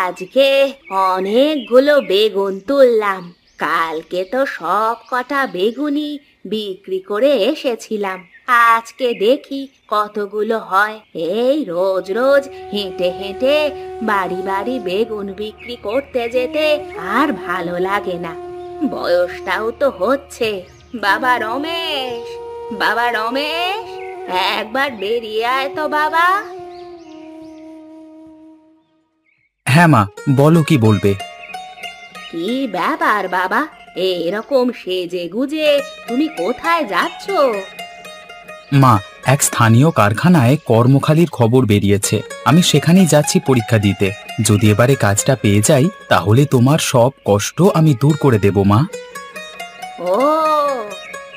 আজকে অনেকগুলো বেগুন তুললাম। কালকে তো সব কটা বেগুনই বিক্রি করে এসেছিলাম। আজকে দেখি কতগুলো হয়। এই রোজ রোজ হেঁটে হেঁটে বাড়ি বাড়ি বেগুন বিক্রি করতে যেতে আর ভালো লাগে না। বয়সটাও তো হচ্ছে। বাবা রমেশ, বাবা রমেশ, একবার বেরিয়ে আয় তো বাবা। হ্যাঁ মা, বলো কি বলবে? কি ব্যাপার বাবা, এরকম সেজে গুজে তুমি কোথায় যাচ্ছ? মা, এক স্থানীয় কারখানায় কর্মখালির খবর বেরিয়েছে। আমি সেখানেই যাচ্ছি পরীক্ষা দিতে। যদি এবারে কাজটা পেয়ে যাই তাহলে তোমার সব কষ্ট আমি দূর করে দেব মা। ও,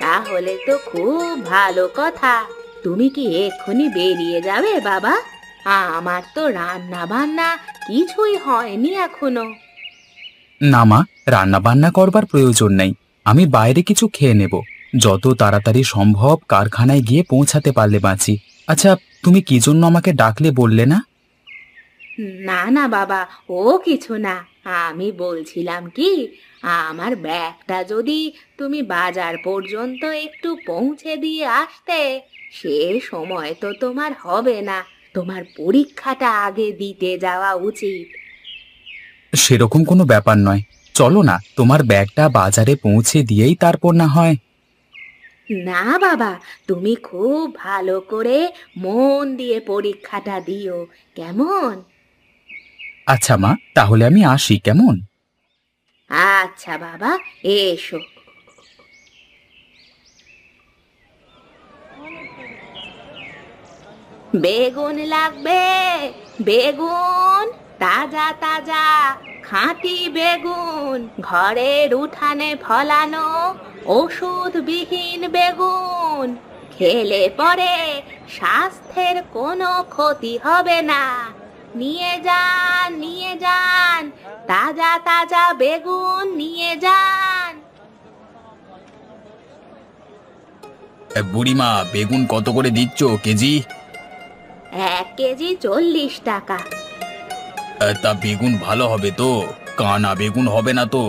তাহলে তো খুব ভালো কথা। তুমি কি এক্ষুনি বেরিয়ে যাবে বাবা? আমার তো রান্না বান্না কিছুই হয়নি এখনো। না মা, রান্না বান্না করবার প্রয়োজন নেই। আমি বাইরে কিছু খেয়ে নেব। যত তাড়াতাড়ি সম্ভব কারখানায় গিয়ে পৌঁছাতে পারলে বাঁচি। আচ্ছা, তুমি কি জন্য আমাকে ডাকলে বললে না? না না বাবা, ও কিছু না। আমি বলছিলাম কি, আমার ব্যাগটা যদি তুমি বাজার পর্যন্ত একটু পৌঁছে দিয়ে আসতে। সে সময় তো তোমার হবে না, তোমার পরীক্ষাটা আগে দিতে যাওয়া উচিত। সেরকম কোনো ব্যাপার নয়। চলো না, তোমার ব্যাগটা বাজারে পৌঁছে দিয়েই তারপর না হয়। না বাবা, তুমি খুব ভালো করে মন দিয়ে পরীক্ষাটা দিও, কেমন? আচ্ছা মা, তাহলে আমি আসি কেমন? আচ্ছা বাবা, এসো। বেগুন লাগবে, বেগুন, তাজা তাজা খাঁটি বেগুন, ঘরের উঠানে ফলানো ওষুধবিহীন বেগুন। খেলে পরে স্বাস্থ্যের কোনো ক্ষতি হবে না। নিয়ে যান, নিয়ে যান, তাজা তাজা বেগুন নিয়ে যান। বুড়িমা, বেগুন কত করে দিচ্ছ কেজি? 1 কেজি 40 টাকা। তা বেগুন ভালো হবে তো? কানা বেগুন হবে না তো?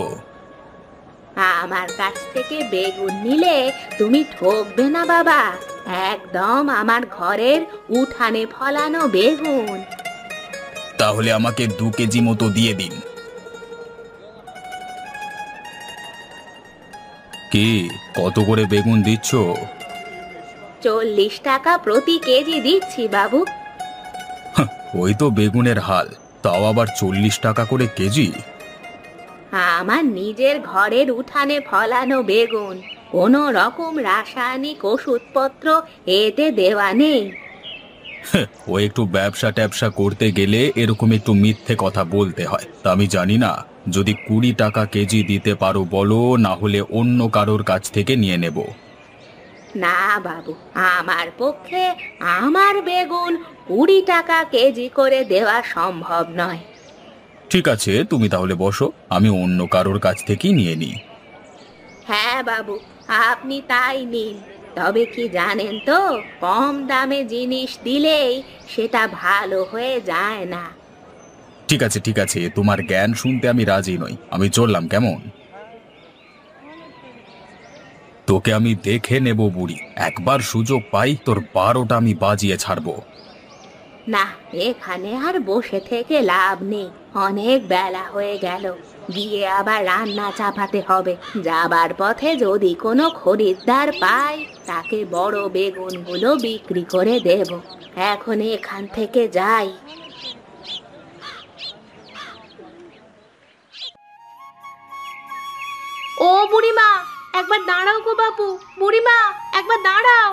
আমার কাছ থেকে বেগুন নিলে তুমি ঠকবে না বাবা। একদম আমার ঘরের উঠানে ফলানো বেগুন। তাহলে আমাকে 2 কেজি মতো দিয়ে দিন। কি, কত করে বেগুন দিচ্ছ? 40 টাকা প্রতি কেজি দিচ্ছি বাবু। ওই তো বেগুনের হাল, তাও আবার 40 টাকা করে কেজি। আমার নিজের ঘরের উঠানে ফলানো বেগুন, কোনো রকম রাসায়নিক ওষুধপত্র এতে দেওয়া নেই। ও একটু ব্যবসা ট্যাবসা করতে গেলে এরকম একটু মিথ্যে কথা বলতে হয়। তা আমি জানি না। যদি 20 টাকা কেজি দিতে পারো বলো, না হলে অন্য কারোর কাছ থেকে নিয়ে নেব। না বাবু, আমার পক্ষে আমার বেগুন 20 টাকা কেজি করে দেওয়া সম্ভব নয়। ঠিক আছে, তুমি তাহলে বসো, আমি অন্য কারোর কাছ থেকেই নিয়ে নিই। হ্যাঁ বাবু, আপনি তাই নিন। তবে কি জানেন তো, কম দামে জিনিস দিলেই সেটা ভালো হয়ে যায় না। ঠিক আছে ঠিক আছে, তোমার জ্ঞান শুনতে আমি রাজি নই। আমি চললাম কেমন? তোকে আমি দেখে নেব বুড়ি। একবার সুযোগ পাই তোর 12টা আমি বাজিয়ে ছাড়বো। না, এখানে আর বসে থেকে লাভ নেই। অনেক বেলা হয়ে গেল, গিয়ে আবার রান্না চাপাতে হবে। যাবার পথে যদি কোনো খরিদ্দার পাই, তাকে বড় বেগুনগুলো বিক্রি করে দেব। এখন এখান থেকে যাই। ও বুড়িমা, একবার দাঁড়াও গো বাপু। বুড়িমা, একবার দাঁড়াও।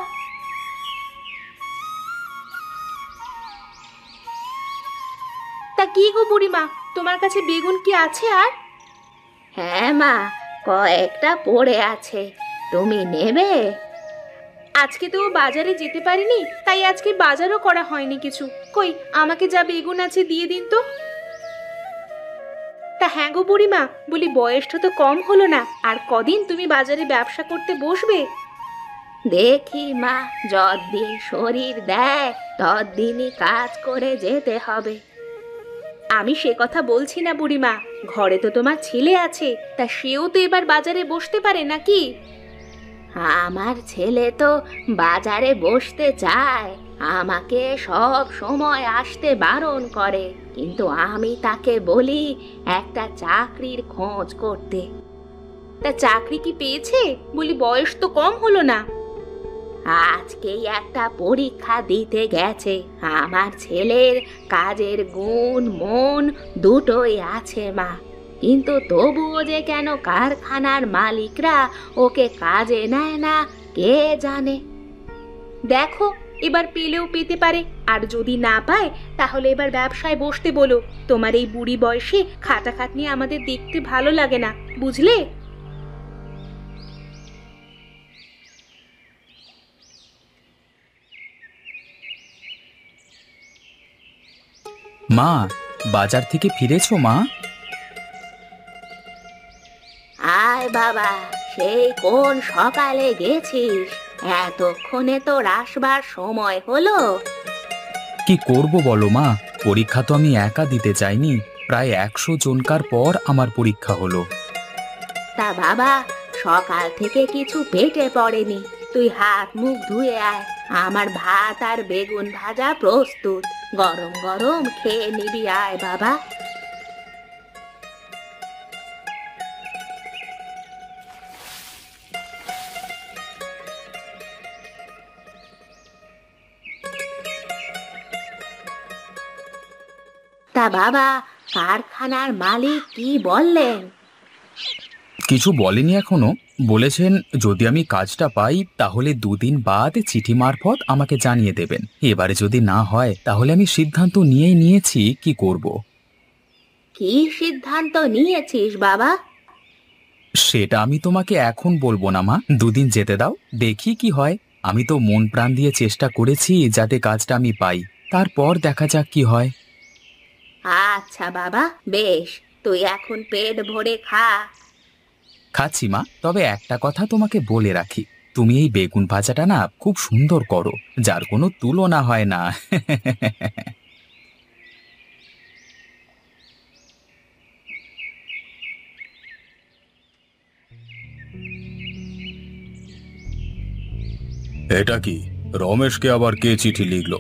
তা কি গো বুড়িমা, তোমার কাছে বেগুন কি আছে আর? হ্যাঁ মা, কয়েকটা পড়ে আছে, তুমি নেবে? আজকে তো বাজারে যেতে পারিনি, তাই আজকে বাজারও করা হয়নি কিছু। কই, আমাকে যা বেগুন আছে দিয়ে দিন তো। তা হ্যাঁ গো বুড়িমা, বলি বয়সটা তো কম হলো না, আর কদিন তুমি বাজারে ব্যবসা করতে বসবে? দেখি মা, যতদিন শরীর দেয় ততদিনই কাজ করে যেতে হবে। আমি সে কথা বলছি না বুড়িমা, ঘরে তো তোমার ছেলে আছে, তা সেও তো এবার বাজারে বসতে পারে নাকি? আমার ছেলে তো বাজারে বসতে চায়, আমাকে সব সময় আসতে বারণ করে, কিন্তু আমি তাকে বলি একটা চাকরির খোঁজ করতে। তা চাকরি কি পেয়েছে? বলি বয়স তো কম হলো না। আজকেই একটা পরীক্ষা দিতে গেছে। আমার ছেলের কাজের গুণ মন দুটোই আছে মা, কিন্তু তবুও যে কেন কারখানার মালিকরা ওকে কাজে নেয় না কে জানে। দেখো, এবার পেলেও পেতে পারে, আর যদি না পায় তাহলে এবার ব্যবসায় বসতে বলো। তোমার এই বুড়ি বয়সে খাটাখাটনি আমাদের দেখতে ভালো লাগে না, বুঝলে? মা, বাজার থেকে ফিরেছো মা? আয় বাবা, সেই কোন সকালে গেছিস, এতক্ষণে তো আসবার সময় হলো। কি করব বলো মা, পরীক্ষা তো আমি একা দিতে চাইনি, প্রায় 100 জনকার পর আমার পরীক্ষা হলো। তা বাবা, সকাল থেকে কিছু পেটে পড়েনি, তুই হাত মুখ ধুয়ে আয়, আমার ভাত আর বেগুন ভাজা প্রস্তুত, গরম গরম খেয়ে নিবি, আয় বাবা। তা বাবা, কারখানার মালিক কি বললেন? কিছু বলেনি এখনো, বলেছেন যদি আমি কাজটা পাই তাহলে 2 দিন বাদ চিঠি মারফত আমাকে জানিয়ে দেবেন। এবারে যদি না হয় তাহলে আমি সিদ্ধান্ত নিয়েই নিয়েছি কি করব। কি সিদ্ধান্ত নিয়েছিস বাবা? সেটা আমি তোমাকে এখন বলবো না মা, 2 দিন যেতে দাও, দেখি কি হয়। আমি তো মন প্রাণ দিয়ে চেষ্টা করেছি যাতে কাজটা আমি পাই, তারপর দেখা যাক কি হয়। আচ্ছা বাবা, বেশ, তুই এখন পেট ভরে খা। খাচ্ছি মা, তবে একটা কথা তোমাকে বলে রাখি, তুমি এই বেগুন ভাজাটা না খুব সুন্দর করো, যার কোনো তুলনা হয় না। এটা কি, রমেশকে আবার কে চিঠি লিখলো?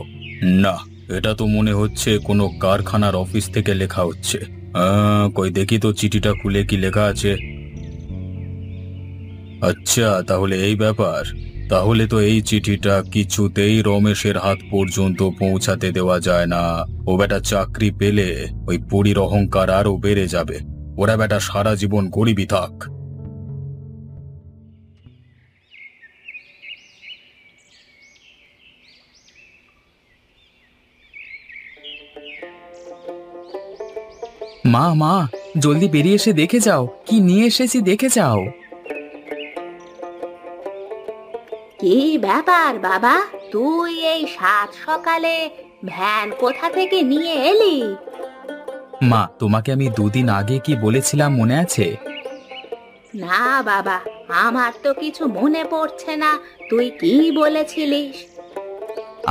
না, এটা তো মনে হচ্ছে কোনো কারখানার অফিস থেকে লেখা হচ্ছে। কই দেখি তো চিঠিটা খুলে কি লেখা আছে। আচ্ছা, তাহলে এই ব্যাপার। তাহলে তো এই চিঠিটা কিছুতেই রমেশের হাত পর্যন্ত পৌঁছাতে দেওয়া যায় না। ও বেটা চাকরি পেলে ওই বুড়ির অহংকার আরো বেড়ে যাবে। ওরা বেটা সারা জীবন গরিবই থাক। মা মা, জলদি বেরিয়ে এসে দেখে যাও কি নিয়ে এসেছি, দেখে যাও। কি ব্যাপার বাবা, তুই এই সাত সকালে ভ্যান কোথা থেকে নিয়ে এলি? মা, তোমাকে আমি 2 দিন আগে কি বলেছিলাম মনে আছে? না বাবা, আমার তো কিছু মনে পড়ছে না, তুই কি বলেছিলিস?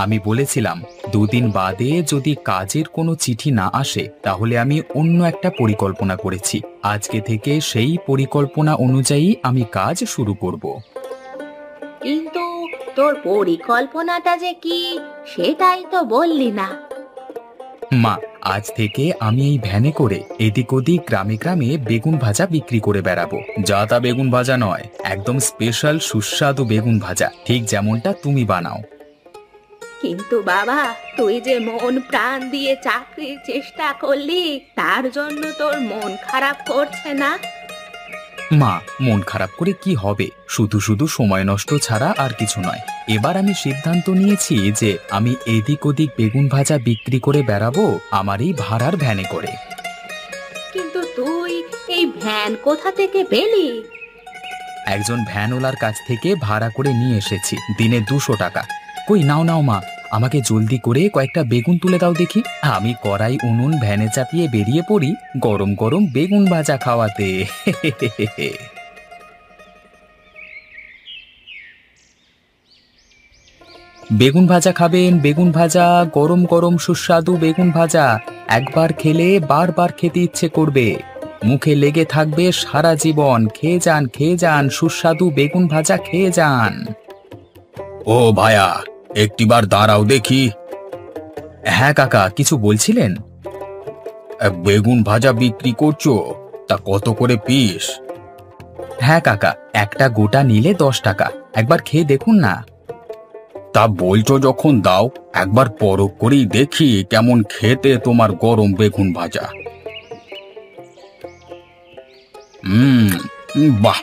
আমি বলেছিলাম 2 দিন বাদে যদি কাজের কোনো চিঠি না আসে তাহলে আমি অন্য একটা পরিকল্পনা করেছি। আজকে থেকে সেই পরিকল্পনা অনুযায়ী আমি কাজ শুরু করব। কিন্তু তোর পরিকল্পনাটা যে কি সেটাই তো বললি না। মা, আজ থেকে আমি এই ভ্যানে করে এদিক ওদিক গ্রামে গ্রামে বেগুন ভাজা বিক্রি করে বেড়াবো। যা তা বেগুন ভাজা নয়, একদম স্পেশাল সুস্বাদু বেগুন ভাজা, ঠিক যেমনটা তুমি বানাও। কিন্তু বাবা, তুই যে মন প্রাণ দিয়ে চাকরির চেষ্টা করলি, তার জন্য তোর মন খারাপ করছে না? মা, মন খারাপ করে কি হবে, শুধু শুধু সময় নষ্ট ছাড়া আর কিছু নয়। এবার আমি সিদ্ধান্ত নিয়েছি যে আমি এদিক ওদিক বেগুন ভাজা বিক্রি করে বেড়াবো আমার এই ভাড়ার ভ্যানে করে। কিন্তু তুই এই ভ্যান কোথা থেকে পেলি? একজন ভ্যানওয়ালার কাছ থেকে ভাড়া করে নিয়ে এসেছি, দিনে 200 টাকা। কই নাও নাও মা, আমাকে জলদি করে কয়েকটা বেগুন তুলে দাও দেখি। আমি কড়াই উনুন ভ্যানে চাপিয়ে বেরিয়ে পড়ি গরম গরম বেগুন ভাজা খাওয়াতে। বেগুন ভাজা খাবেন? বেগুন ভাজা, গরম গরম সুস্বাদু বেগুন ভাজা। একবার খেলে বারবার খেতে ইচ্ছে করবে, মুখে লেগে থাকবে সারা জীবন। খেয়ে যান, সুস্বাদু বেগুন ভাজা খেয়ে যান। ও ভায়া, একটিবার দাঁড়াও দেখি। হ্যাঁ কাকা, কিছু বলছিলেন? বেগুন ভাজা বিক্রি করছো? তা কত করে পিস? হ্যাঁ কাকা, একটা গোটা নিলে 10 টাকা। একবার খেয়ে দেখুন না। তা বলছো যখন দাও, একবার পরখ করেই দেখি কেমন খেতে তোমার গরম বেগুন ভাজা। হুম, বাহ,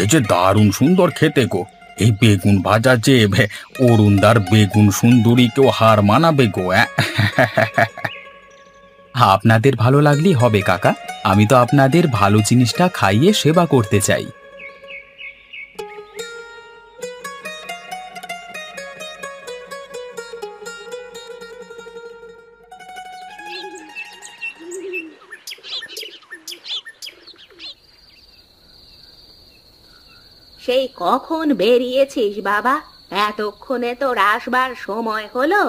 এই যে দারুণ সুন্দর খেতে গো। এই বেগুন ভাজা যে অরুণদার বেগুন সুন্দরীকেও হার মানাবে গো। আপনাদের ভালো লাগলেই হবে কাকা, আমি তো আপনাদের ভালো জিনিসটা খাইয়ে সেবা করতে চাই। সেই কখন বেরিয়েছিস বাবা? এতক্ষণে তোর আসবার সময় হলো?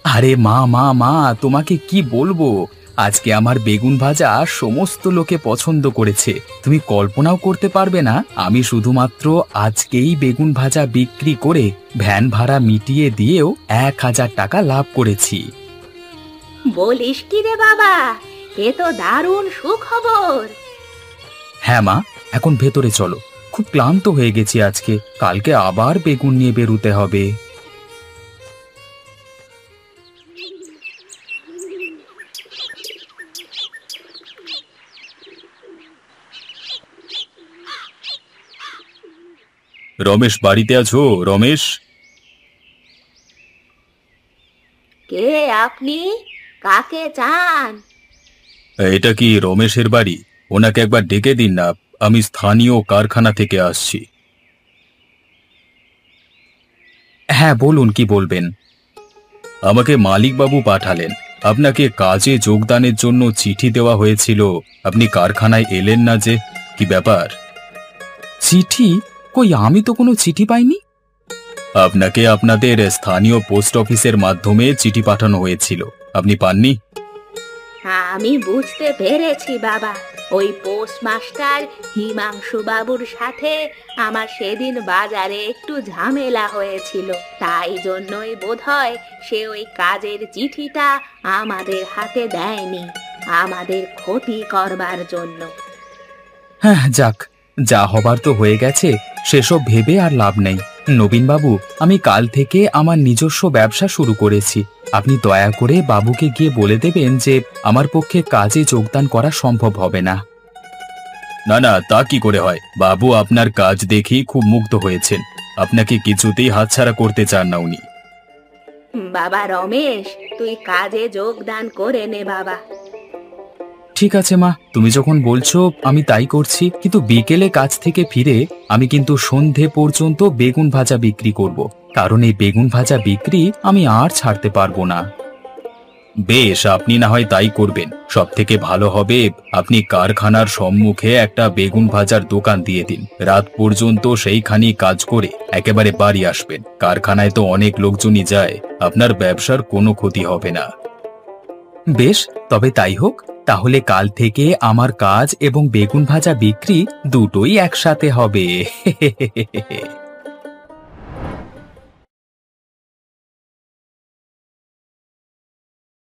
আরে মা মা মা, তোমাকে কি বলবো, আজকে আমার বেগুন ভাজা সমস্ত লোকে পছন্দ করেছে। তুমি কল্পনাও করতে পারবে না, আমি শুধুমাত্র আজকেই বেগুন ভাজা বিক্রি করে ভ্যান ভাড়া মিটিয়ে দিয়েও 1000 টাকা লাভ করেছি। বলিস কি রে বাবা, এ তো দারুণ সুখবর। হ্যাঁ মা, এখন ভেতরে চলো, খুব ক্লান্ত হয়ে গেছি আজকে, কালকে আবার বেগুন নিয়ে বেরুতে হবে। রমেশ বাড়িতে আছো? রমেশ? কে আপনি? কাকে চান? এটা কি রমেশের বাড়ি? ওনাকে একবার ডেকে দিন না, আমি স্থানীয় কারখানা থেকে আসছি। হ্যাঁ বলুন, কি বলবেন? আমাকে মালিকবাবু পাঠালেন, আপনাকে কাজে যোগদানের জন্য চিঠি দেওয়া হয়েছিল। আপনি কারখানায় এলেন না যে, কি ব্যাপার? চিঠি? কই, আমি তো কোনো চিঠি পাইনি। আপনাকে আপনাদের স্থানীয় পোস্ট অফিসের মাধ্যমে চিঠি পাঠানো হয়েছিল, আপনি পাননি? আমি বুঝতে পেরেছি বাবা, ওই পোস্টমাস্টার হিমাংশু বাবুর সাথে আমার সেদিন বাজারে একটু ঝামেলা হয়েছিল, তাই জন্যই বোধহয় সে ওই কাজের চিঠিটা আমাদের হাতে দেয়নি, আমাদের ক্ষতি করবার জন্য। হ্যাঁ যাক, যা হবার তো হয়ে গেছে, সেসব ভেবে আর লাভ নেই। নবীনবাবু, আমি কাল থেকে আমার নিজস্ব ব্যবসা শুরু করেছি, আপনি দয়া করে বাবুকে গিয়ে বলে দেবেন যে আমার পক্ষে কাজে যোগদান করা সম্ভব হবে না। না না, তা কি করে হয়, বাবু আপনার কাজ দেখি খুব মুগ্ধ হয়েছেন, আপনাকে কিছুতেই হাতছাড়া করতে চান না উনি। বাবা রমেশ, তুই কাজে যোগদান করে নে বাবা। ঠিক আছে মা, তুমি যখন বলছো আমি তাই করছি, কিন্তু বিকেলে কাজ থেকে ফিরে আমি কিন্তু সন্ধে পর্যন্ত বেগুন ভাজা বিক্রি করব, কারণ এই বেগুন ভাজা বিক্রি আমি আর ছাড়তে পারবো না। বেশ, আপনি না হয় তাই করবেন, সব থেকে ভালো হবে আপনি কারখানার সম্মুখে একটা বেগুন ভাজার দোকান দিয়ে দিন, রাত পর্যন্ত সেইখানি কাজ করে একেবারে বাড়ি আসবেন। কারখানায় তো অনেক লোকজনই যায়, আপনার ব্যবসার কোনো ক্ষতি হবে না। বেশ, তবে তাই হোক, তাহলে কাল থেকে আমার কাজ এবং বেগুন ভাজা বিক্রি দুটোই একসাথে হবে।